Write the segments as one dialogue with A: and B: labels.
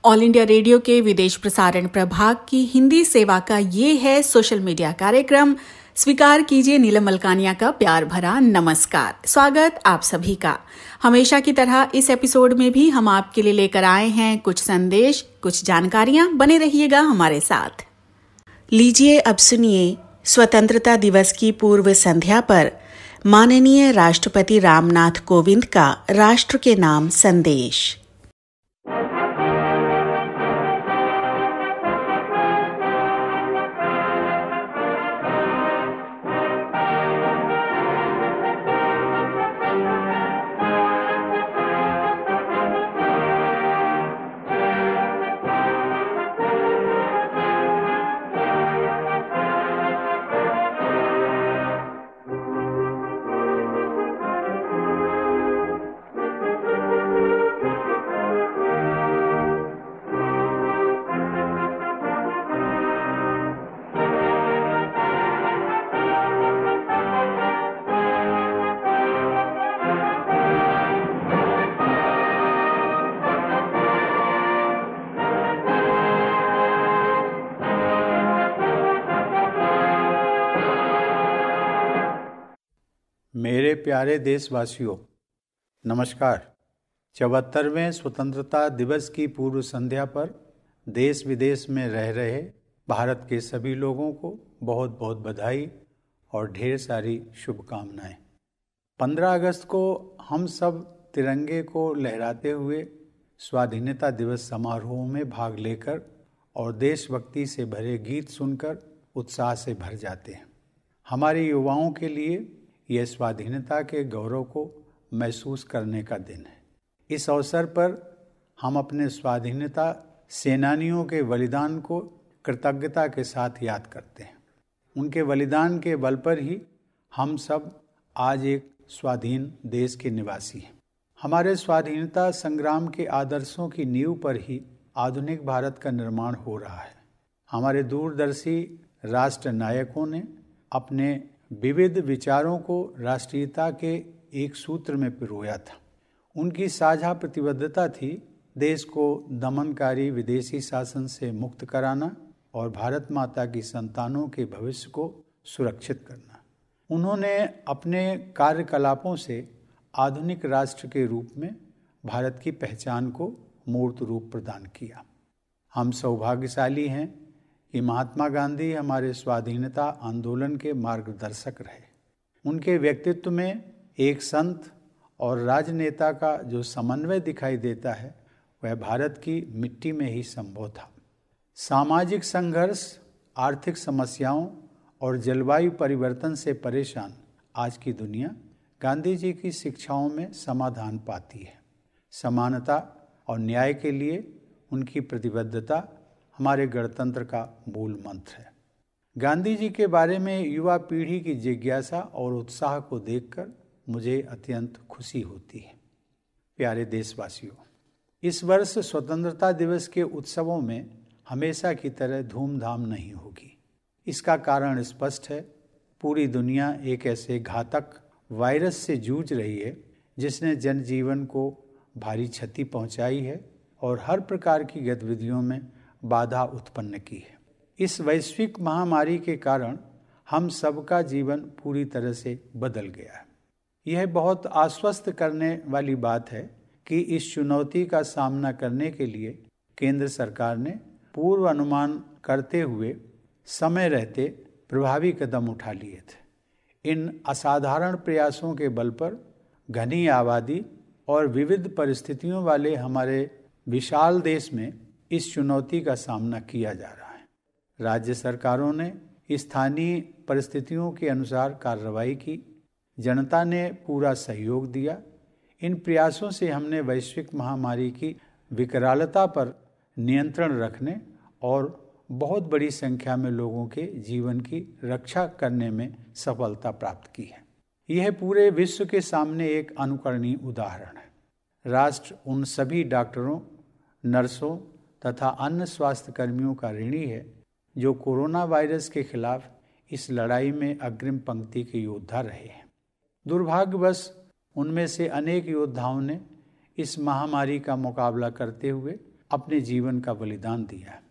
A: All India radio के विदेश प्रसारण प्रभाग की हिंदी सेवा का ये है सोशल मीडिया कार्यक्रम। स्वीकार कीजिए नीलम मलकानिया का प्यार भरा नमस्कार। स्वागत आप सभी का। हमेशा की तरह इस एपिसोड में भी हम आपके लिए लेकर आए हैं कुछ संदेश, कुछ जानकारियां। बने रहिएगा हमारे साथ। लीजिए अब सुनिए स्वतंत्रता दिवस की पूर्व संध्या पर माननीय राष्ट्रपति रामनाथ कोविंद का राष्ट्र के नाम संदेश।
B: मेरे प्यारे देशवासियों, नमस्कार। 74वें स्वतंत्रता दिवस की पूर्व संध्या पर देश विदेश में रह रहे भारत के सभी लोगों को बहुत बहुत बधाई और ढेर सारी शुभकामनाएं। 15 अगस्त को हम सब तिरंगे को लहराते हुए स्वाधीनता दिवस समारोह में भाग लेकर और देशभक्ति से भरे गीत सुनकर उत्साह से भर जाते हैं। हमारे युवाओं के लिए यह स्वाधीनता के गौरव को महसूस करने का दिन है। इस अवसर पर हम अपने स्वाधीनता सेनानियों के बलिदान को कृतज्ञता के साथ याद करते हैं। उनके बलिदान के बल पर ही हम सब आज एक स्वाधीन देश के निवासी हैं। हमारे स्वाधीनता संग्राम के आदर्शों की नींव पर ही आधुनिक भारत का निर्माण हो रहा है। हमारे दूरदर्शी राष्ट्र नायकों ने अपने विविध विचारों को राष्ट्रीयता के एक सूत्र में पिरोया था। उनकी साझा प्रतिबद्धता थी देश को दमनकारी विदेशी शासन से मुक्त कराना और भारत माता की संतानों के भविष्य को सुरक्षित करना। उन्होंने अपने कार्यकलापों से आधुनिक राष्ट्र के रूप में भारत की पहचान को मूर्त रूप प्रदान किया। हम सौभाग्यशाली हैं कि महात्मा गांधी हमारे स्वाधीनता आंदोलन के मार्गदर्शक रहे। उनके व्यक्तित्व में एक संत और राजनेता का जो समन्वय दिखाई देता है वह भारत की मिट्टी में ही संभव था। सामाजिक संघर्ष, आर्थिक समस्याओं और जलवायु परिवर्तन से परेशान आज की दुनिया गांधी जी की शिक्षाओं में समाधान पाती है। समानता और न्याय के लिए उनकी प्रतिबद्धता हमारे गणतंत्र का मूल मंत्र है। गांधी जी के बारे में युवा पीढ़ी की जिज्ञासा और उत्साह को देखकर मुझे अत्यंत खुशी होती है। प्यारे देशवासियों, इस वर्ष स्वतंत्रता दिवस के उत्सवों में हमेशा की तरह धूमधाम नहीं होगी। इसका कारण स्पष्ट है। पूरी दुनिया एक ऐसे घातक वायरस से जूझ रही है जिसने जनजीवन को भारी क्षति पहुंचाई है और हर प्रकार की गतिविधियों में बाधा उत्पन्न की है। इस वैश्विक महामारी के कारण हम सबका जीवन पूरी तरह से बदल गया है। यह बहुत आश्वस्त करने वाली बात है कि इस चुनौती का सामना करने के लिए केंद्र सरकार ने पूर्व अनुमान करते हुए समय रहते प्रभावी कदम उठा लिए थे। इन असाधारण प्रयासों के बल पर घनी आबादी और विविध परिस्थितियों वाले हमारे विशाल देश में इस चुनौती का सामना किया जा रहा है। राज्य सरकारों ने स्थानीय परिस्थितियों के अनुसार कार्रवाई की। जनता ने पूरा सहयोग दिया। इन प्रयासों से हमने वैश्विक महामारी की विकरालता पर नियंत्रण रखने और बहुत बड़ी संख्या में लोगों के जीवन की रक्षा करने में सफलता प्राप्त की है। यह पूरे विश्व के सामने एक अनुकरणीय उदाहरण है। राष्ट्र उन सभी डॉक्टरों, नर्सों तथा अन्य स्वास्थ्य कर्मियों का ऋणी है जो कोरोना वायरस के खिलाफ इस लड़ाई में अग्रिम पंक्ति के योद्धा रहे हैं। दुर्भाग्यवश उनमें से अनेक योद्धाओं ने इस महामारी का मुकाबला करते हुए अपने जीवन का बलिदान दिया है।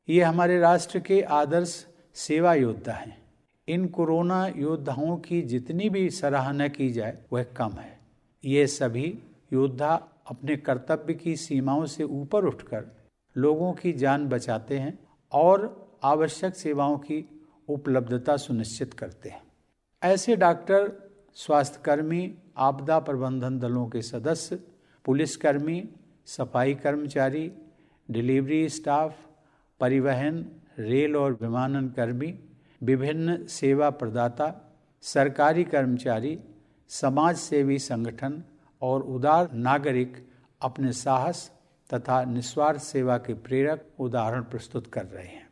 B: ये हमारे राष्ट्र के आदर्श सेवा योद्धा हैं। इन कोरोना योद्धाओं की जितनी भी सराहना की जाए वह कम है। ये सभी योद्धा अपने कर्तव्य की सीमाओं से ऊपर उठकर लोगों की जान बचाते हैं और आवश्यक सेवाओं की उपलब्धता सुनिश्चित करते हैं। ऐसे डॉक्टर, स्वास्थ्यकर्मी, आपदा प्रबंधन दलों के सदस्य, पुलिसकर्मी, सफाई कर्मचारी, डिलीवरी स्टाफ, परिवहन, रेल और विमानन कर्मी, विभिन्न सेवा प्रदाता, सरकारी कर्मचारी, समाज सेवी संगठन और उदार नागरिक अपने साहस तथा निस्वार्थ सेवा के प्रेरक उदाहरण प्रस्तुत कर रहे हैं।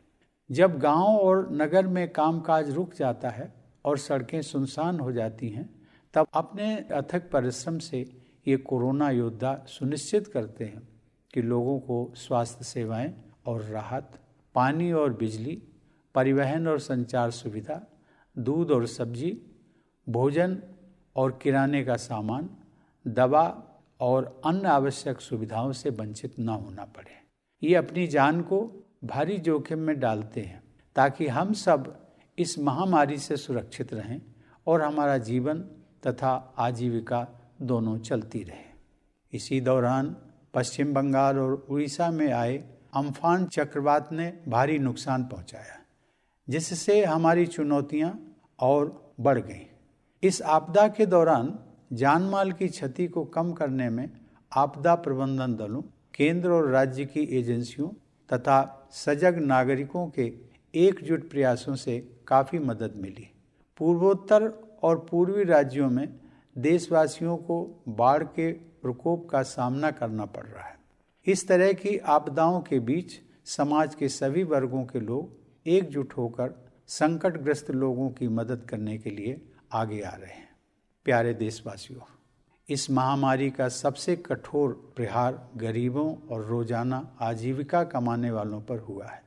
B: जब गांव और नगर में कामकाज रुक जाता है और सड़कें सुनसान हो जाती हैं, तब अपने अथक परिश्रम से ये कोरोना योद्धा सुनिश्चित करते हैं कि लोगों को स्वास्थ्य सेवाएं और राहत, पानी और बिजली, परिवहन और संचार सुविधा, दूध और सब्जी, भोजन और किराने का सामान, दवा और अन्य आवश्यक सुविधाओं से वंचित न होना पड़े। ये अपनी जान को भारी जोखिम में डालते हैं ताकि हम सब इस महामारी से सुरक्षित रहें और हमारा जीवन तथा आजीविका दोनों चलती रहे। इसी दौरान पश्चिम बंगाल और उड़ीसा में आए अम्फान चक्रवात ने भारी नुकसान पहुंचाया, जिससे हमारी चुनौतियां और बढ़ गईं। इस आपदा के दौरान जानमाल की क्षति को कम करने में आपदा प्रबंधन दलों, केंद्र और राज्य की एजेंसियों तथा सजग नागरिकों के एकजुट प्रयासों से काफ़ी मदद मिली। पूर्वोत्तर और पूर्वी राज्यों में देशवासियों को बाढ़ के प्रकोप का सामना करना पड़ रहा है। इस तरह की आपदाओं के बीच समाज के सभी वर्गों के लोग एकजुट होकर संकटग्रस्त लोगों की मदद करने के लिए आगे आ रहे हैं। प्यारे देशवासियों, इस महामारी का सबसे कठोर प्रहार गरीबों और रोजाना आजीविका कमाने वालों पर हुआ है।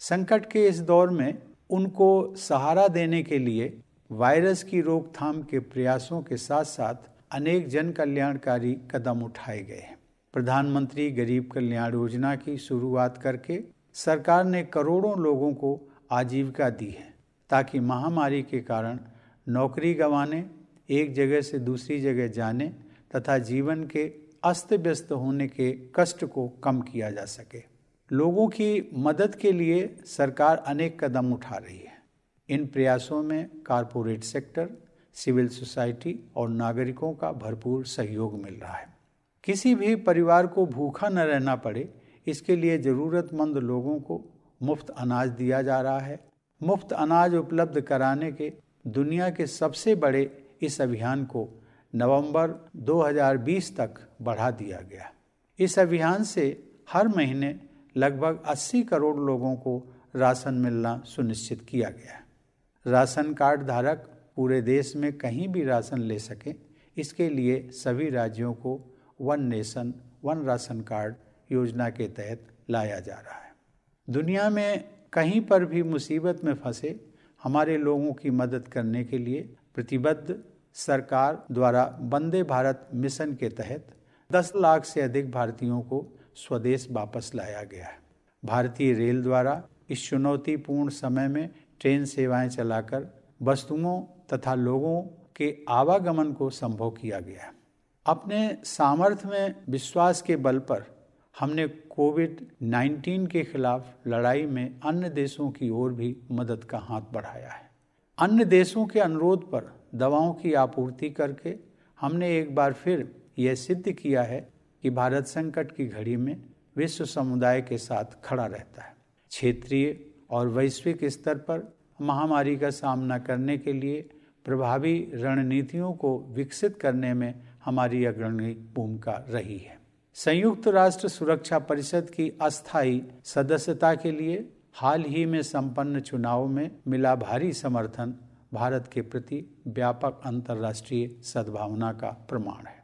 B: संकट के इस दौर में उनको सहारा देने के लिए वायरस की रोकथाम के प्रयासों के साथ साथ अनेक जन कल्याणकारी कदम उठाए गए हैं। प्रधानमंत्री गरीब कल्याण योजना की शुरुआत करके सरकार ने करोड़ों लोगों को आजीविका दी है, ताकि महामारी के कारण नौकरी गंवाने, एक जगह से दूसरी जगह जाने तथा जीवन के अस्त व्यस्त होने के कष्ट को कम किया जा सके। लोगों की मदद के लिए सरकार अनेक कदम उठा रही है। इन प्रयासों में कारपोरेट सेक्टर, सिविल सोसाइटी और नागरिकों का भरपूर सहयोग मिल रहा है। किसी भी परिवार को भूखा न रहना पड़े, इसके लिए ज़रूरतमंद लोगों को मुफ्त अनाज दिया जा रहा है। मुफ्त अनाज उपलब्ध कराने के दुनिया के सबसे बड़े इस अभियान को नवंबर 2020 तक बढ़ा दिया गया। इस अभियान से हर महीने लगभग 80 करोड़ लोगों को राशन मिलना सुनिश्चित किया गया। राशन कार्ड धारक पूरे देश में कहीं भी राशन ले सकें, इसके लिए सभी राज्यों को one nation one ration card योजना के तहत लाया जा रहा है। दुनिया में कहीं पर भी मुसीबत में फंसे हमारे लोगों की मदद करने के लिए प्रतिबद्ध सरकार द्वारा वंदे भारत मिशन के तहत 10 लाख से अधिक भारतीयों को स्वदेश वापस लाया गया है। भारतीय रेल द्वारा इस चुनौतीपूर्ण समय में ट्रेन सेवाएं चलाकर वस्तुओं तथा लोगों के आवागमन को संभव किया गया है। अपने सामर्थ्य में विश्वास के बल पर हमने कोविड-19 के खिलाफ लड़ाई में अन्य देशों की ओर भी मदद का हाथ बढ़ाया है। अन्य देशों के अनुरोध पर दवाओं की आपूर्ति करके हमने एक बार फिर यह सिद्ध किया है कि भारत संकट की घड़ी में विश्व समुदाय के साथ खड़ा रहता है। क्षेत्रीय और वैश्विक स्तर पर महामारी का सामना करने के लिए प्रभावी रणनीतियों को विकसित करने में हमारी अग्रणी भूमिका रही है। संयुक्त राष्ट्र सुरक्षा परिषद की अस्थायी सदस्यता के लिए हाल ही में संपन्न चुनाव में मिला भारी समर्थन भारत के प्रति व्यापक अंतर्राष्ट्रीय सद्भावना का प्रमाण है।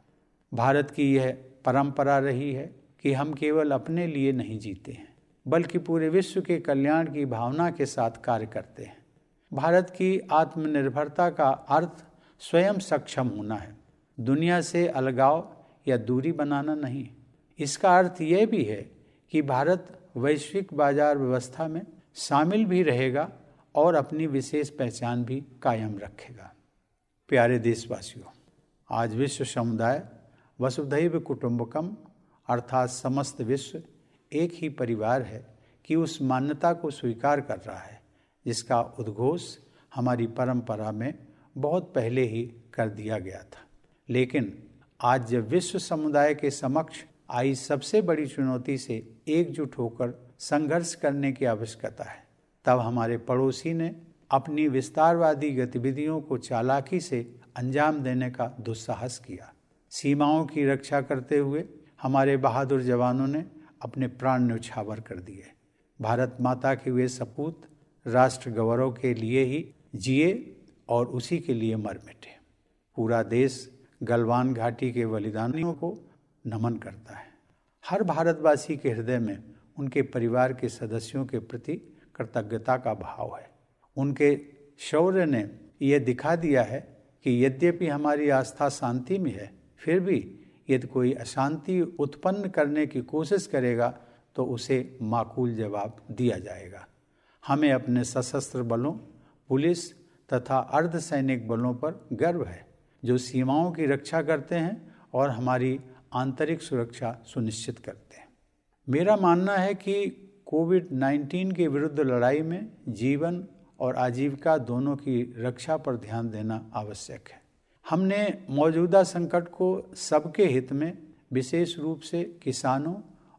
B: भारत की यह परंपरा रही है कि हम केवल अपने लिए नहीं जीते हैं, बल्कि पूरे विश्व के कल्याण की भावना के साथ कार्य करते हैं। भारत की आत्मनिर्भरता का अर्थ स्वयं सक्षम होना है, दुनिया से अलगाव या दूरी बनाना नहीं। इसका अर्थ यह भी है कि भारत वैश्विक बाजार व्यवस्था में शामिल भी रहेगा और अपनी विशेष पहचान भी कायम रखेगा। प्यारे देशवासियों, आज विश्व समुदाय वसुधैव कुटुंबकम अर्थात समस्त विश्व एक ही परिवार है कि उस मान्यता को स्वीकार कर रहा है जिसका उद्घोष हमारी परंपरा में बहुत पहले ही कर दिया गया था। लेकिन आज जब विश्व समुदाय के समक्ष आई सबसे बड़ी चुनौती से एकजुट होकर संघर्ष करने की आवश्यकता है, तब हमारे पड़ोसी ने अपनी विस्तारवादी गतिविधियों को चालाकी से अंजाम देने का दुस्साहस किया। सीमाओं की रक्षा करते हुए हमारे बहादुर जवानों ने अपने प्राण न्यौछावर कर दिए। भारत माता के वे सपूत राष्ट्र गौरव के लिए ही जिए और उसी के लिए मर मिटे। पूरा देश गलवान घाटी के बलिदानियों को नमन करता है। हर भारतवासी के हृदय में उनके परिवार के सदस्यों के प्रति कृतज्ञता का भाव है। उनके शौर्य ने यह दिखा दिया है कि यद्यपि हमारी आस्था शांति में है, फिर भी यदि कोई अशांति उत्पन्न करने की कोशिश करेगा तो उसे माकूल जवाब दिया जाएगा। हमें अपने सशस्त्र बलों, पुलिस तथा अर्धसैनिक बलों पर गर्व है जो सीमाओं की रक्षा करते हैं और हमारी आंतरिक सुरक्षा सुनिश्चित करते हैं। मेरा मानना है कि कोविड-19 के विरुद्ध लड़ाई में जीवन और आजीविका दोनों की रक्षा पर ध्यान देना आवश्यक है। हमने मौजूदा संकट को सबके हित में, विशेष रूप से किसानों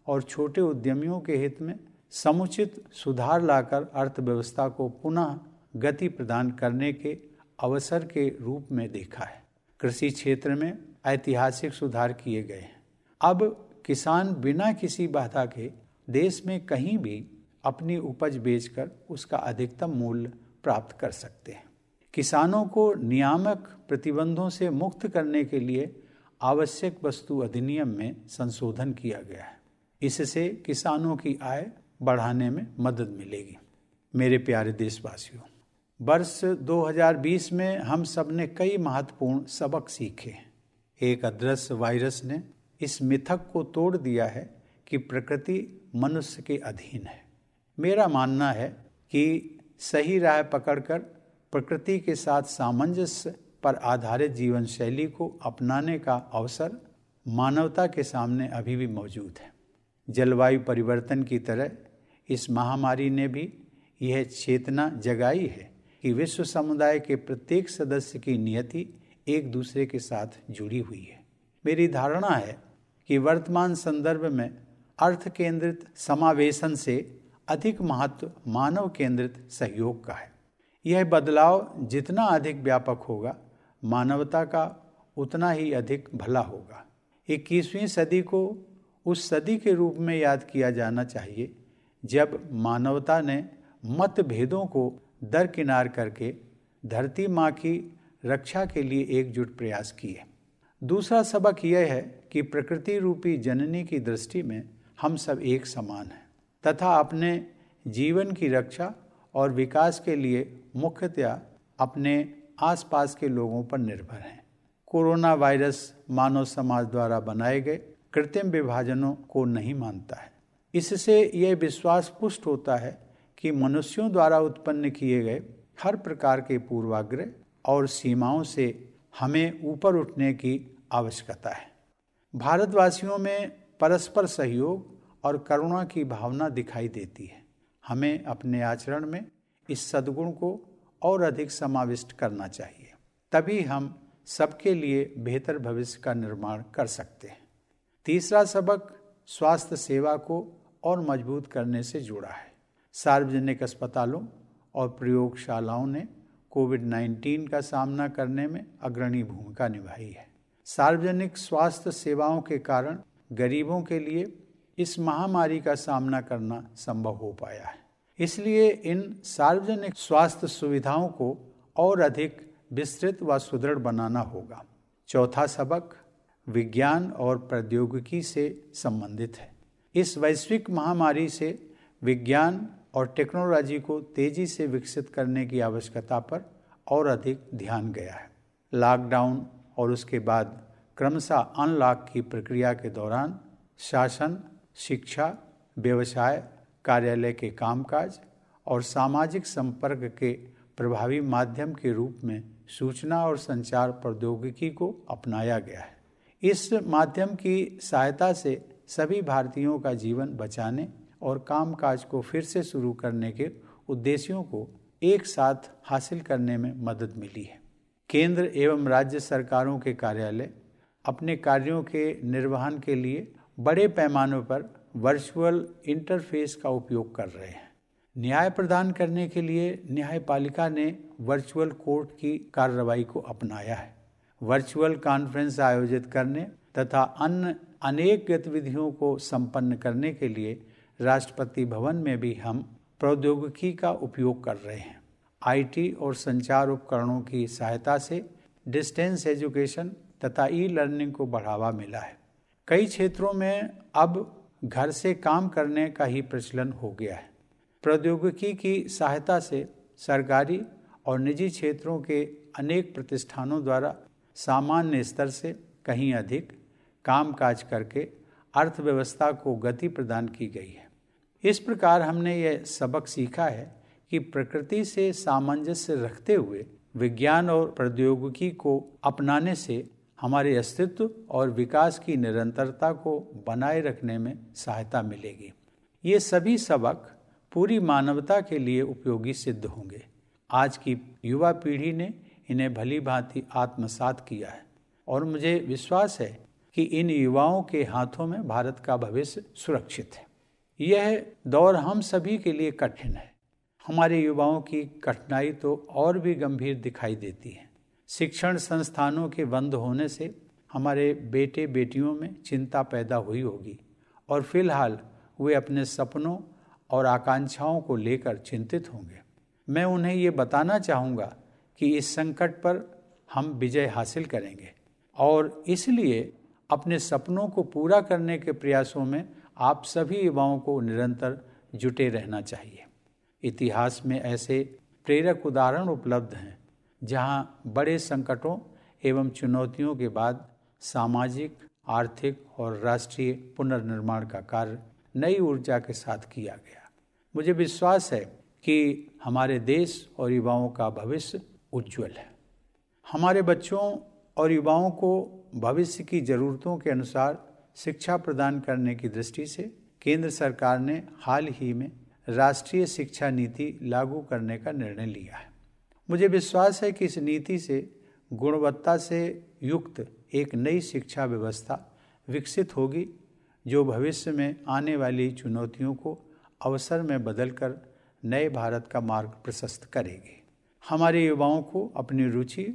B: और छोटे उद्यमियों के हित में समुचित सुधार लाकर अर्थव्यवस्था को पुनः गति प्रदान करने के अवसर के रूप में देखा है। कृषि क्षेत्र में ऐतिहासिक सुधार किए गए हैं। अब किसान बिना किसी बाधा के देश में कहीं भी अपनी उपज बेचकर उसका अधिकतम मूल्य प्राप्त कर सकते हैं। किसानों को नियामक प्रतिबंधों से मुक्त करने के लिए आवश्यक वस्तु अधिनियम में संशोधन किया गया है। इससे किसानों की आय बढ़ाने में मदद मिलेगी। मेरे प्यारे देशवासियों, वर्ष 2020 में हम सब ने कई महत्वपूर्ण सबक सीखे हैं। एक अदृश्य वायरस ने इस मिथक को तोड़ दिया है कि प्रकृति मनुष्य के अधीन है। मेरा मानना है कि सही राह पकड़कर प्रकृति के साथ सामंजस्य पर आधारित जीवन शैली को अपनाने का अवसर मानवता के सामने अभी भी मौजूद है। जलवायु परिवर्तन की तरह इस महामारी ने भी यह चेतना जगाई है कि विश्व समुदाय के प्रत्येक सदस्य की नियति एक दूसरे के साथ जुड़ी हुई है। मेरी धारणा है कि वर्तमान संदर्भ में अर्थ केंद्रित समावेशन से अधिक महत्व मानव केंद्रित सहयोग का है। यह बदलाव जितना अधिक व्यापक होगा, मानवता का उतना ही अधिक भला होगा। 21वीं सदी को उस सदी के रूप में याद किया जाना चाहिए जब मानवता ने मतभेदों को दरकिनार करके धरती माँ की रक्षा के लिए एकजुट प्रयास किए। दूसरा सबक यह है कि प्रकृति रूपी जननी की दृष्टि में हम सब एक समान हैं तथा अपने जीवन की रक्षा और विकास के लिए मुख्यतया अपने आसपास के लोगों पर निर्भर हैं। कोरोना वायरस मानव समाज द्वारा बनाए गए कृत्रिम विभाजनों को नहीं मानता है। इससे यह विश्वास पुष्ट होता है कि मनुष्यों द्वारा उत्पन्न किए गए हर प्रकार के पूर्वाग्रह और सीमाओं से हमें ऊपर उठने की आवश्यकता है। भारतवासियों में परस्पर सहयोग और करुणा की भावना दिखाई देती है। हमें अपने आचरण में इस सद्गुण को और अधिक समाविष्ट करना चाहिए, तभी हम सबके लिए बेहतर भविष्य का निर्माण कर सकते हैं। तीसरा सबक स्वास्थ्य सेवा को और मजबूत करने से जुड़ा है। सार्वजनिक अस्पतालों और प्रयोगशालाओं ने कोविड-19 का सामना करने में अग्रणी भूमिका निभाई है। सार्वजनिक स्वास्थ्य सेवाओं के कारण गरीबों के लिए इस महामारी का सामना करना संभव हो पाया है। इसलिए इन सार्वजनिक स्वास्थ्य सुविधाओं को और अधिक विस्तृत व सुदृढ़ बनाना होगा। चौथा सबक विज्ञान और प्रौद्योगिकी से संबंधित है। इस वैश्विक महामारी से विज्ञान और टेक्नोलॉजी को तेजी से विकसित करने की आवश्यकता पर और अधिक ध्यान गया है। लॉकडाउन और उसके बाद क्रमशः अनलॉक की प्रक्रिया के दौरान शासन, शिक्षा, व्यवसाय, कार्यालय के कामकाज और सामाजिक संपर्क के प्रभावी माध्यम के रूप में सूचना और संचार प्रौद्योगिकी को अपनाया गया है। इस माध्यम की सहायता से सभी भारतीयों का जीवन बचाने और कामकाज को फिर से शुरू करने के उद्देश्यों को एक साथ हासिल करने में मदद मिली है। केंद्र एवं राज्य सरकारों के कार्यालय अपने कार्यों के निर्वहन के लिए बड़े पैमाने पर वर्चुअल इंटरफेस का उपयोग कर रहे हैं। न्याय प्रदान करने के लिए न्यायपालिका ने वर्चुअल कोर्ट की कार्रवाई को अपनाया है। वर्चुअल कॉन्फ्रेंस आयोजित करने तथा अन्य अनेक गतिविधियों को संपन्न करने के लिए राष्ट्रपति भवन में भी हम प्रौद्योगिकी का उपयोग कर रहे हैं। आईटी और संचार उपकरणों की सहायता से डिस्टेंस एजुकेशन तथा ई लर्निंग को बढ़ावा मिला है। कई क्षेत्रों में अब घर से काम करने का ही प्रचलन हो गया है। प्रौद्योगिकी की सहायता से सरकारी और निजी क्षेत्रों के अनेक प्रतिष्ठानों द्वारा सामान्य स्तर से कहीं अधिक कामकाज करके अर्थव्यवस्था को गति प्रदान की गई है। इस प्रकार हमने यह सबक सीखा है कि प्रकृति से सामंजस्य रखते हुए विज्ञान और प्रौद्योगिकी को अपनाने से हमारे अस्तित्व और विकास की निरंतरता को बनाए रखने में सहायता मिलेगी। ये सभी सबक पूरी मानवता के लिए उपयोगी सिद्ध होंगे। आज की युवा पीढ़ी ने इन्हें भली भांति आत्मसात किया है और मुझे विश्वास है कि इन युवाओं के हाथों में भारत का भविष्य सुरक्षित है। यह दौर हम सभी के लिए कठिन है। हमारे युवाओं की कठिनाई तो और भी गंभीर दिखाई देती है। शिक्षण संस्थानों के बंद होने से हमारे बेटे बेटियों में चिंता पैदा हुई होगी और फिलहाल वे अपने सपनों और आकांक्षाओं को लेकर चिंतित होंगे। मैं उन्हें ये बताना चाहूँगा कि इस संकट पर हम विजय हासिल करेंगे और इसलिए अपने सपनों को पूरा करने के प्रयासों में आप सभी युवाओं को निरंतर जुटे रहना चाहिए। इतिहास में ऐसे प्रेरक उदाहरण उपलब्ध हैं जहाँ बड़े संकटों एवं चुनौतियों के बाद सामाजिक, आर्थिक और राष्ट्रीय पुनर्निर्माण का कार्य नई ऊर्जा के साथ किया गया। मुझे विश्वास है कि हमारे देश और युवाओं का भविष्य उज्जवल है। हमारे बच्चों और युवाओं को भविष्य की ज़रूरतों के अनुसार शिक्षा प्रदान करने की दृष्टि से केंद्र सरकार ने हाल ही में राष्ट्रीय शिक्षा नीति लागू करने का निर्णय लिया है। मुझे विश्वास है कि इस नीति से गुणवत्ता से युक्त एक नई शिक्षा व्यवस्था विकसित होगी जो भविष्य में आने वाली चुनौतियों को अवसर में बदलकर नए भारत का मार्ग प्रशस्त करेगी। हमारे युवाओं को अपनी रुचि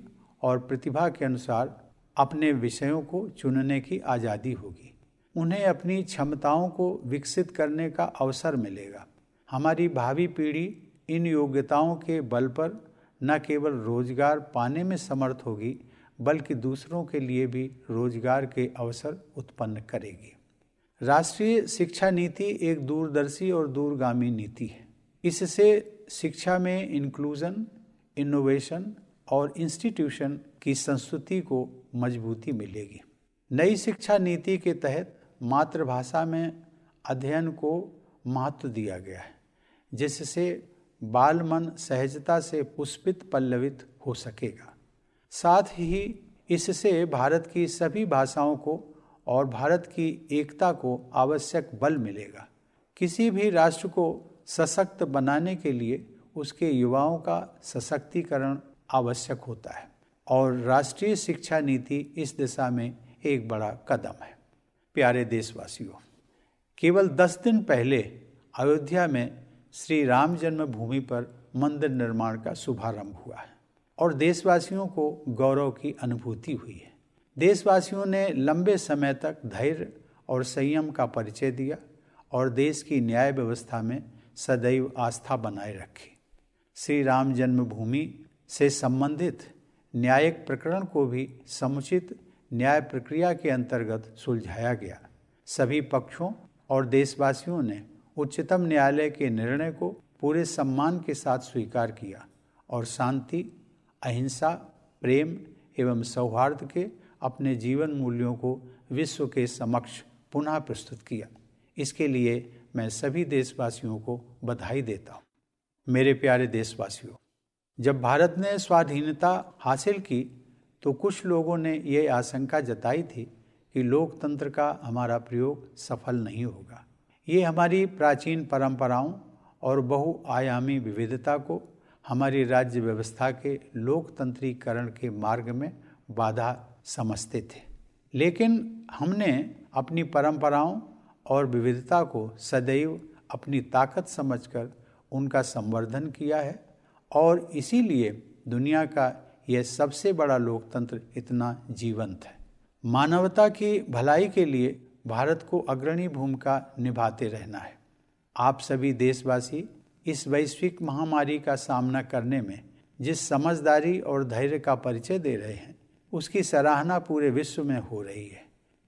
B: और प्रतिभा के अनुसार अपने विषयों को चुनने की आज़ादी होगी। उन्हें अपनी क्षमताओं को विकसित करने का अवसर मिलेगा। हमारी भावी पीढ़ी इन योग्यताओं के बल पर न केवल रोजगार पाने में समर्थ होगी बल्कि दूसरों के लिए भी रोजगार के अवसर उत्पन्न करेगी। राष्ट्रीय शिक्षा नीति एक दूरदर्शी और दूरगामी नीति है। इससे शिक्षा में इंक्लूजन, इनोवेशन और इंस्टीट्यूशन की संस्कृति को मजबूती मिलेगी। नई शिक्षा नीति के तहत मातृभाषा में अध्ययन को महत्व दिया गया है, जिससे बाल मन सहजता से पुष्पित पल्लवित हो सकेगा। साथ ही इससे भारत की सभी भाषाओं को और भारत की एकता को आवश्यक बल मिलेगा। किसी भी राष्ट्र को सशक्त बनाने के लिए उसके युवाओं का सशक्तिकरण आवश्यक होता है और राष्ट्रीय शिक्षा नीति इस दिशा में एक बड़ा कदम है। प्यारे देशवासियों, केवल 10 दिन पहले अयोध्या में श्री राम जन्मभूमि पर मंदिर निर्माण का शुभारंभ हुआ है और देशवासियों को गौरव की अनुभूति हुई है। देशवासियों ने लंबे समय तक धैर्य और संयम का परिचय दिया और देश की न्याय व्यवस्था में सदैव आस्था बनाए रखी। श्री राम जन्मभूमि से संबंधित न्यायिक प्रकरण को भी समुचित न्याय प्रक्रिया के अंतर्गत सुलझाया गया। सभी पक्षों और देशवासियों ने उच्चतम न्यायालय के निर्णय को पूरे सम्मान के साथ स्वीकार किया और शांति, अहिंसा, प्रेम एवं सौहार्द के अपने जीवन मूल्यों को विश्व के समक्ष पुनः प्रस्तुत किया। इसके लिए मैं सभी देशवासियों को बधाई देता हूँ। मेरे प्यारे देशवासियों, जब भारत ने स्वाधीनता हासिल की तो कुछ लोगों ने ये आशंका जताई थी कि लोकतंत्र का हमारा प्रयोग सफल नहीं होगा। ये हमारी प्राचीन परंपराओं और बहुआयामी विविधता को हमारी राज्य व्यवस्था के लोकतंत्रीकरण के मार्ग में बाधा समझते थे। लेकिन हमने अपनी परंपराओं और विविधता को सदैव अपनी ताकत समझकर उनका संवर्धन किया है और इसीलिए दुनिया का यह सबसे बड़ा लोकतंत्र इतना जीवंत है। मानवता की भलाई के लिए भारत को अग्रणी भूमिका निभाते रहना है। आप सभी देशवासी इस वैश्विक महामारी का सामना करने में जिस समझदारी और धैर्य का परिचय दे रहे हैं, उसकी सराहना पूरे विश्व में हो रही है।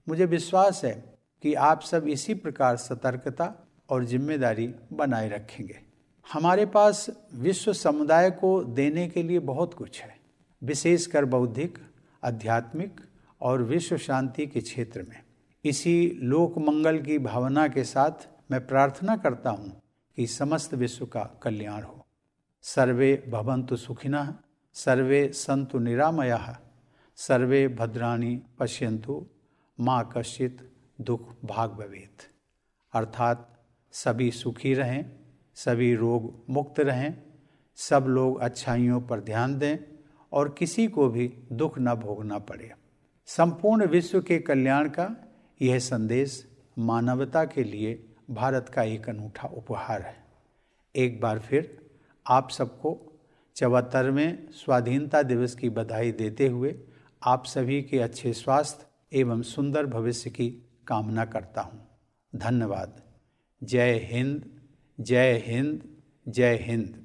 B: मुझे विश्वास है कि आप सब इसी प्रकार सतर्कता और जिम्मेदारी बनाए रखेंगे। हमारे पास विश्व समुदाय को देने के लिए बहुत कुछ है, विशेषकर बौद्धिक, आध्यात्मिक और विश्व शांति के क्षेत्र में। इसी लोक मंगल की भावना के साथ मैं प्रार्थना करता हूँ कि समस्त विश्व का कल्याण हो। सर्वे भवन्तु सुखिनः, सर्वे सन्तु निरामयाः, सर्वे भद्राणि पश्यन्तु, मा कश्चित् दुख भाग भवेत्। अर्थात सभी सुखी रहें, सभी रोग मुक्त रहें, सब लोग अच्छाइयों पर ध्यान दें और किसी को भी दुख न भोगना पड़े। संपूर्ण विश्व के कल्याण का यह संदेश मानवता के लिए भारत का एक अनूठा उपहार है। एक बार फिर आप सबको 74वें स्वाधीनता दिवस की बधाई देते हुए आप सभी के अच्छे स्वास्थ्य एवं सुंदर भविष्य की कामना करता हूँ। धन्यवाद। जय हिंद, जय हिंद, जय हिंद।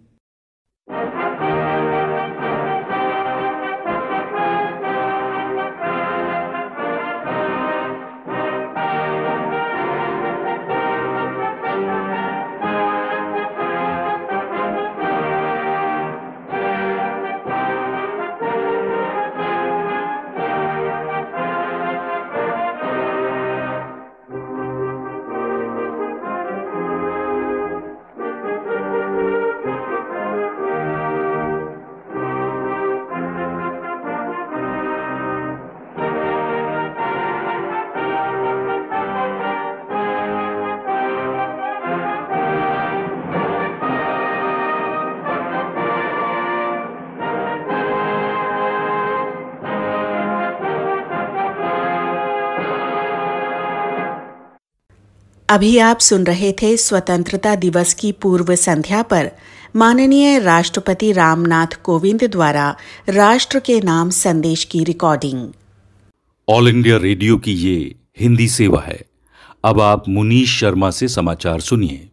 A: अभी आप सुन रहे थे स्वतंत्रता दिवस की पूर्व संध्या पर माननीय राष्ट्रपति रामनाथ कोविंद द्वारा राष्ट्र के नाम संदेश की रिकॉर्डिंग।
C: ऑल इंडिया रेडियो की ये हिंदी सेवा है। अब आप मुनीश शर्मा से समाचार सुनिए।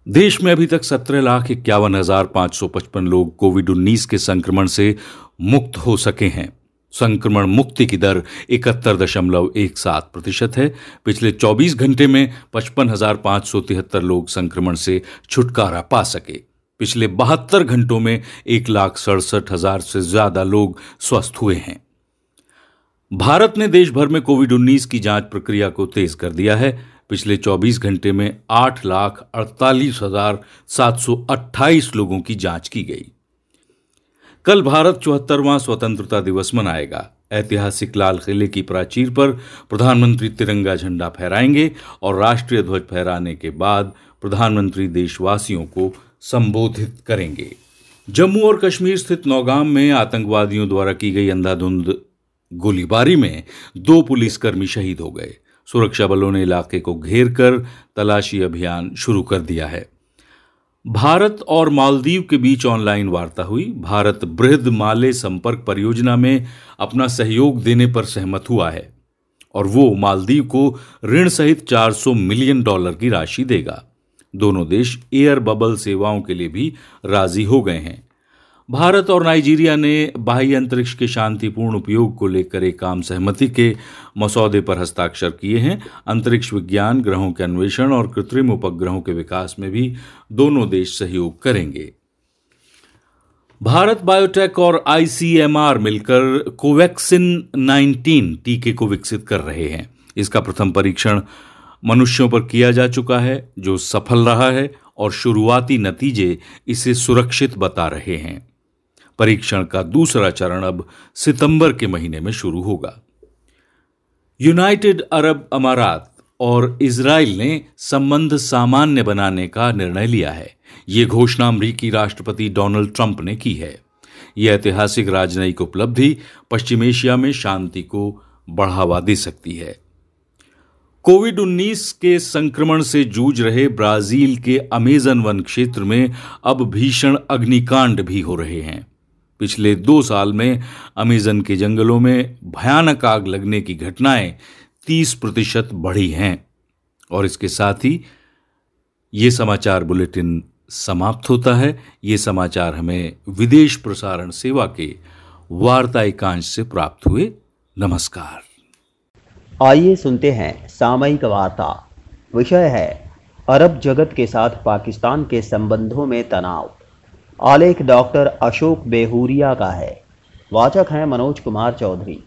C: देश में अभी तक 17,51,555 लोग कोविड-19 के संक्रमण से मुक्त हो सके हैं। संक्रमण मुक्ति की दर 71.17% है। पिछले 24 घंटे में 55,573 लोग संक्रमण से छुटकारा पा सके। पिछले 72 घंटों में 1,67,000 से ज्यादा लोग स्वस्थ हुए हैं। भारत ने देश भर में कोविड-19 की जांच प्रक्रिया को तेज कर दिया है। पिछले 24 घंटे में 8,48,728 लोगों की जांच की गई। कल भारत 74वां स्वतंत्रता दिवस मनाएगा। ऐतिहासिक लाल किले की प्राचीर पर प्रधानमंत्री तिरंगा झंडा फहराएंगे और राष्ट्रीय ध्वज फहराने के बाद प्रधानमंत्री देशवासियों को संबोधित करेंगे। जम्मू और कश्मीर स्थित नौगाम में आतंकवादियों द्वारा की गई अंधाधुंध गोलीबारी में 2 पुलिसकर्मी शहीद हो गए। सुरक्षा बलों ने इलाके को घेर कर तलाशी अभियान शुरू कर दिया है। भारत और मालदीव के बीच ऑनलाइन वार्ता हुई। भारत बृहद माले संपर्क परियोजना में अपना सहयोग देने पर सहमत हुआ है और वो मालदीव को ऋण सहित $400 मिलियन की राशि देगा। दोनों देश एयर बबल सेवाओं के लिए भी राजी हो गए हैं। भारत और नाइजीरिया ने बाह्य अंतरिक्ष के शांतिपूर्ण उपयोग को लेकर एक आम सहमति के मसौदे पर हस्ताक्षर किए हैं। अंतरिक्ष विज्ञान, ग्रहों के अन्वेषण और कृत्रिम उपग्रहों के विकास में भी दोनों देश सहयोग करेंगे। भारत बायोटेक और ICMR मिलकर कोवैक्सिन 19 टीके को विकसित कर रहे हैं। इसका प्रथम परीक्षण मनुष्यों पर किया जा चुका है, जो सफल रहा है और शुरुआती नतीजे इसे सुरक्षित बता रहे हैं। परीक्षण का दूसरा चरण अब सितंबर के महीने में शुरू होगा। यूनाइटेड अरब अमारात और इजराइल ने संबंध सामान्य बनाने का निर्णय लिया है। ये घोषणा अमेरिकी राष्ट्रपति डोनाल्ड ट्रंप ने की है। यह ऐतिहासिक राजनयिक उपलब्धि पश्चिम एशिया में शांति को बढ़ावा दे सकती है। कोविड-19 के संक्रमण से जूझ रहे ब्राजील के अमेजन वन क्षेत्र में अब भीषण अग्निकांड भी हो रहे हैं। पिछले 2 साल में अमेजन के जंगलों में भयानक आग लगने की घटनाएं 30% बढ़ी हैं। और इसके साथ ही ये समाचार बुलेटिन समाप्त होता है। ये समाचार हमें विदेश प्रसारण सेवा के वार्ता एकांश से प्राप्त हुए। नमस्कार।
D: आइए सुनते हैं सामयिक वार्ता। विषय है अरब जगत के साथ पाकिस्तान के संबंधों में तनाव। आलेख डॉक्टर अशोक बेहुरिया का है। वाचक हैं मनोज कुमार चौधरी।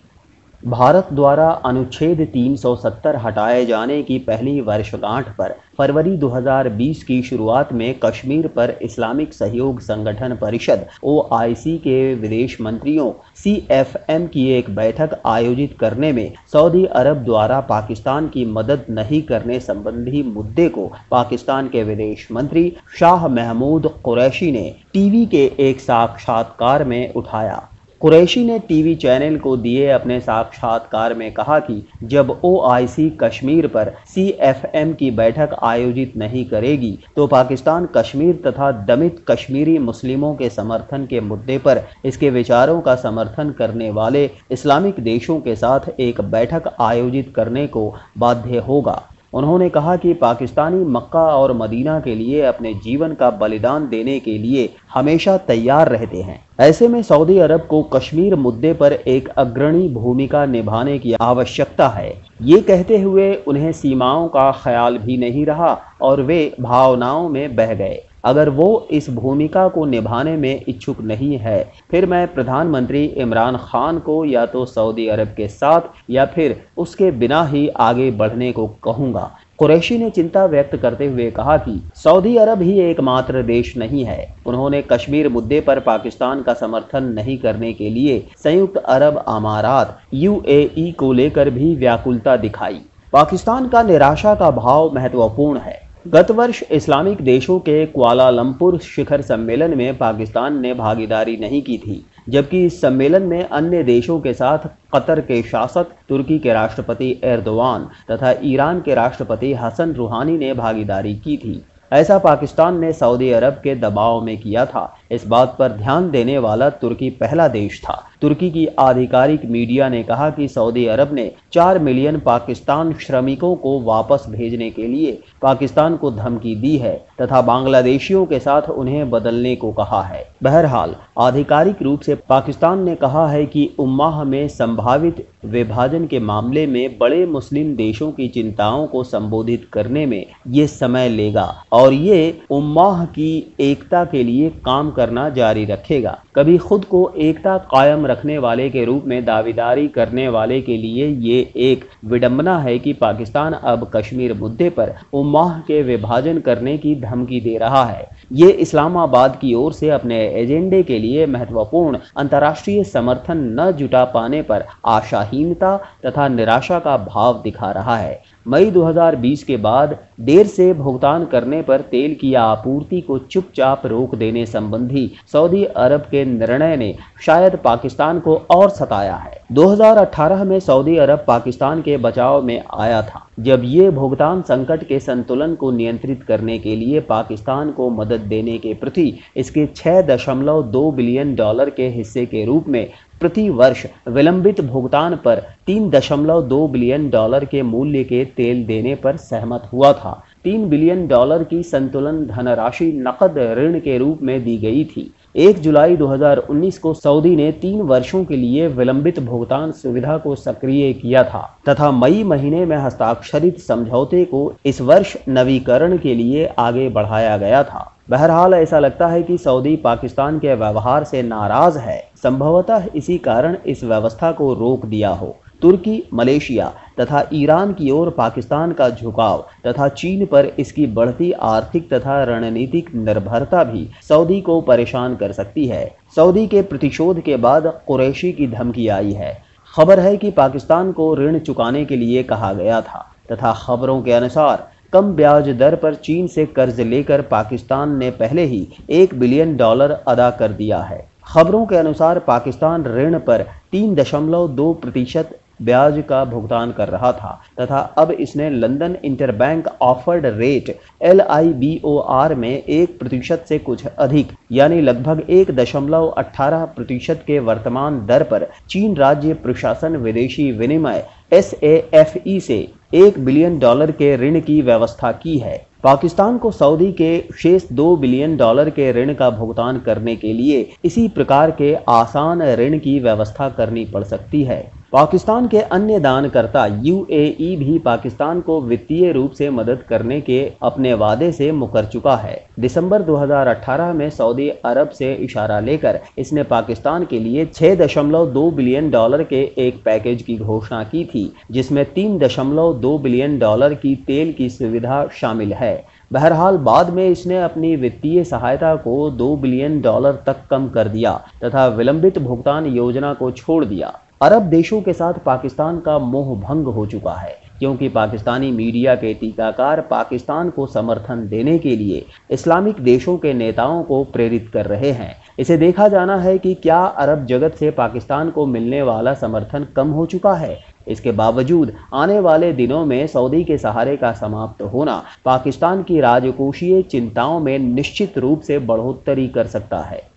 D: भारत द्वारा अनुच्छेद 370 हटाए जाने की पहली वर्षगांठ पर फरवरी 2020 की शुरुआत में कश्मीर पर इस्लामिक सहयोग संगठन परिषद OIC के विदेश मंत्रियों CFM की एक बैठक आयोजित करने में सऊदी अरब द्वारा पाकिस्तान की मदद नहीं करने संबंधी मुद्दे को पाकिस्तान के विदेश मंत्री शाह महमूद कुरैशी ने टीवी के एक साक्षात्कार में उठाया। कुरैशी ने टीवी चैनल को दिए अपने साक्षात्कार में कहा कि जब OIC कश्मीर पर CFM की बैठक आयोजित नहीं करेगी तो पाकिस्तान कश्मीर तथा दमित कश्मीरी मुस्लिमों के समर्थन के मुद्दे पर इसके विचारों का समर्थन करने वाले इस्लामिक देशों के साथ एक बैठक आयोजित करने को बाध्य होगा। उन्होंने कहा कि पाकिस्तानी मक्का और मदीना के लिए अपने जीवन का बलिदान देने के लिए हमेशा तैयार रहते हैं। ऐसे में सऊदी अरब को कश्मीर मुद्दे पर एक अग्रणी भूमिका निभाने की आवश्यकता है। ये कहते हुए उन्हें सीमाओं का ख्याल भी नहीं रहा और वे भावनाओं में बह गए। अगर वो इस भूमिका को निभाने में इच्छुक नहीं है, फिर मैं प्रधानमंत्री इमरान खान को या तो सऊदी अरब के साथ या फिर उसके बिना ही आगे बढ़ने को कहूँगा। कुरैशी ने चिंता व्यक्त करते हुए कहा कि सऊदी अरब ही एकमात्र देश नहीं है। उन्होंने कश्मीर मुद्दे पर पाकिस्तान का समर्थन नहीं करने के लिए संयुक्त अरब अमारात UAE को लेकर भी व्याकुलता दिखाई। पाकिस्तान का निराशा का भाव महत्वपूर्ण है। गत वर्ष इस्लामिक देशों के कुआलालंपुर शिखर सम्मेलन में पाकिस्तान ने भागीदारी नहीं की थी, जबकि इस सम्मेलन में अन्य देशों के साथ कतर के शासक, तुर्की के राष्ट्रपति एर्दोवान तथा ईरान के राष्ट्रपति हसन रूहानी ने भागीदारी की थी। ऐसा पाकिस्तान ने सऊदी अरब के दबाव में किया था। इस बात पर ध्यान देने वाला तुर्की पहला देश था। तुर्की की आधिकारिक मीडिया ने कहा कि सऊदी अरब ने 4 मिलियन पाकिस्तान श्रमिकों को वापस भेजने के लिए पाकिस्तान को धमकी दी है तथा बांग्लादेशियों के साथ उन्हें बदलने को कहा है। बहरहाल आधिकारिक रूप से पाकिस्तान ने कहा है कि उम्माह में संभावित विभाजन के मामले में बड़े मुस्लिम देशों की चिंताओं को संबोधित करने में ये समय लेगा और ये उम्माह की एकता के लिए काम करना जारी रखेगा। कभी खुद को एकता कायम रखने वाले के रूप में दावेदारी करने वाले के लिए ये एक विडंबना है कि पाकिस्तान अब कश्मीर मुद्दे पर उम्माह के विभाजन करने की धमकी दे रहा है। ये इस्लामाबाद की ओर से अपने एजेंडे के लिए महत्वपूर्ण अंतर्राष्ट्रीय समर्थन न जुटा पाने पर आशाहीनता तथा निराशा का भाव दिखा रहा है। मई 2020 के बाद देर से भुगतान करने पर तेल की आपूर्ति को चुपचाप रोक देने संबंधी सऊदी अरब के निर्णय ने शायद पाकिस्तान को और सताया है। 2018 में सऊदी अरब पाकिस्तान के बचाव में आया था, जब ये भुगतान संकट के संतुलन को नियंत्रित करने के लिए पाकिस्तान को मदद देने के प्रति इसके $6.2 बिलियन के हिस्से के रूप में प्रति वर्ष विलंबित भुगतान पर $3.2 बिलियन के मूल्य के तेल देने पर सहमत हुआ था। $3 बिलियन की संतुलन धनराशि नकद ऋण के रूप में दी गई थी। 1 जुलाई 2019 को सऊदी ने 3 वर्षों के लिए विलंबित भुगतान सुविधा को सक्रिय किया था तथा मई महीने में हस्ताक्षरित समझौते को इस वर्ष नवीकरण के लिए आगे बढ़ाया गया था। बहरहाल ऐसा लगता है कि सऊदी पाकिस्तान के व्यवहार से नाराज है। संभवतः इसी कारण इस व्यवस्था को रोक दिया हो। तुर्की, मलेशिया तथा ईरान की ओर पाकिस्तान का झुकाव तथा चीन पर इसकी बढ़ती आर्थिक तथा रणनीतिक निर्भरता भी सऊदी को परेशान कर सकती है। सऊदी के प्रतिशोध के बाद कुरैशी की धमकी आई है। खबर है कि पाकिस्तान को ऋण चुकाने के लिए कहा गया था तथा खबरों के अनुसार कम ब्याज दर पर चीन से कर्ज लेकर पाकिस्तान ने पहले ही $1 बिलियन अदा कर दिया है। खबरों के अनुसार पाकिस्तान ऋण पर 3.2% ब्याज का भुगतान कर रहा था तथा अब इसने London interbank offered rate LIBOR में 1% से कुछ अधिक यानी लगभग 1.18% के वर्तमान दर पर चीन राज्य प्रशासन विदेशी विनिमय SAFE से $1 बिलियन के ऋण की व्यवस्था की है। पाकिस्तान को सऊदी के शेष $2 बिलियन के ऋण का भुगतान करने के लिए इसी प्रकार के आसान ऋण की व्यवस्था करनी पड़ सकती है। पाकिस्तान के अन्य दानकर्ता UAE भी पाकिस्तान को वित्तीय रूप से मदद करने के अपने वादे से मुकर चुका है। दिसंबर 2018 में सऊदी अरब से इशारा लेकर इसने पाकिस्तान के लिए $6.2 बिलियन के एक पैकेज की घोषणा की थी, जिसमें $3.2 बिलियन की तेल की सुविधा शामिल है। बहरहाल बाद में इसने अपनी वित्तीय सहायता को $2 बिलियन तक कम कर दिया तथा विलंबित भुगतान योजना को छोड़ दिया। अरब देशों के साथ पाकिस्तान का मोह भंग हो चुका है, क्योंकि पाकिस्तानी मीडिया के टीकाकार पाकिस्तान को समर्थन देने के लिए इस्लामिक देशों के नेताओं को प्रेरित कर रहे हैं। इसे देखा जाना है कि क्या अरब जगत से पाकिस्तान को मिलने वाला समर्थन कम हो चुका है। इसके बावजूद आने वाले दिनों में सऊदी के सहारे का समाप्त होना पाकिस्तान की राजकोषीय चिंताओं में निश्चित रूप से बढ़ोतरी कर सकता है।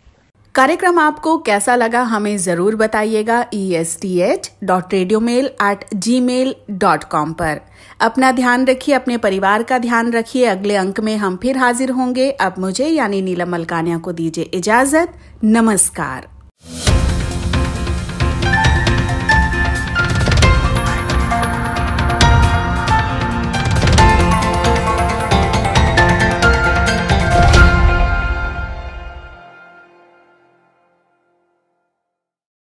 A: कार्यक्रम आपको कैसा लगा हमें जरूर बताइएगा esth.radiomail@gmail.com पर। अपना ध्यान रखिए, अपने परिवार का ध्यान रखिए। अगले अंक में हम फिर हाजिर होंगे। अब मुझे यानी नीलम मलकानिया को दीजिए इजाजत। नमस्कार।